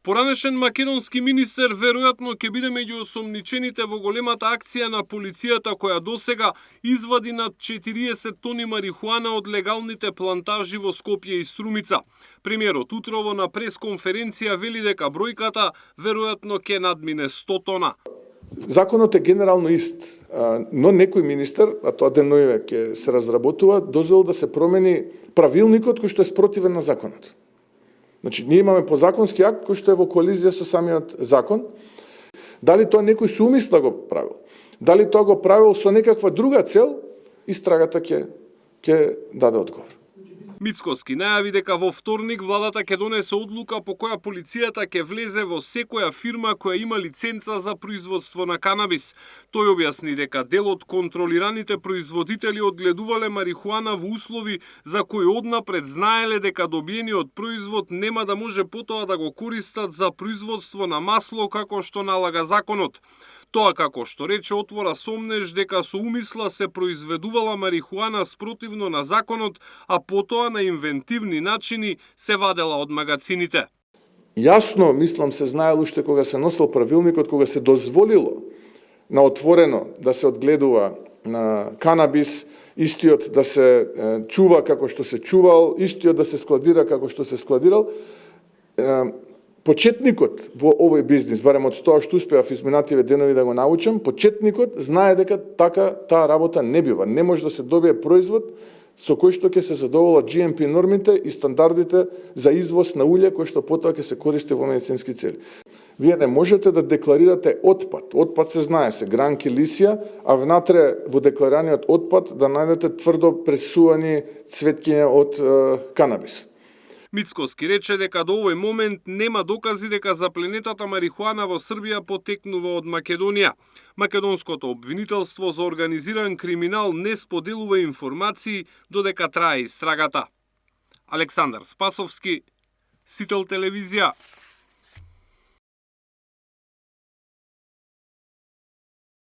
Поранешен македонски министер веројатно ќе биде меѓу осомничените во големата акција на полицијата која досега извади над 40 тони марихуана од легалните плантажи во Скопје и Струмица. Премиерот утрово на пресконференција вели дека бројката веројатно ќе надмине 100 тона. Законот е генерално ист, но некој министер, а тоа деноиве ќе се разработува, дозволил да се промени правилникот кој што е спротивен на законот. Значи, ние имаме подзаконски акт кој што е во колизија со самиот закон. Дали тоа некој со умисла го правил? Дали тоа го правил со некаква друга цел? Истрагата ќе даде одговор. Мицкоски најави дека во вторник владата ќе донесе одлука по која полицијата ќе влезе во секоја фирма која има лиценца за производство на канабис. Тој објасни дека дел од контролираните производители одгледувале марихуана во услови за кои однапред знаеле дека добиениот производ нема да може потоа да го користат за производство на масло како што налага законот. Тоа, како што рече, отвора сомнеж дека со умисла се произведувала марихуана спротивно на законот, а потоа на инвентивни начини се вадела од магацините. Јасно, мислам, се знаело уште кога се носел правилникот, кога се дозволило на отворено да се одгледува на канабис, истиот да се чува како што се чувал, истиот да се складира како што се складирал. Почетникот во овој бизнис, барем од тоа што успеав изминативе денови да го научам, почетникот знае дека така таа работа не бива. Не може да се добие производ со кој што ќе се задоволат GMP нормите и стандардите за извоз на улје кој што потоа ќе се користи во медицински цели. Вие не можете да декларирате отпад. Отпад се знае, се гранки, лисија, а внатре во деклараниот отпад да најдете тврдо пресувани цветкиња од канабис. Мицкоски рече дека до овој момент нема докази дека запленетата марихуана во Србија потекнува од Македонија. Македонското обвинителство за организиран криминал не споделува информации додека трае истрагата. Александар Спасовски, Сител телевизија.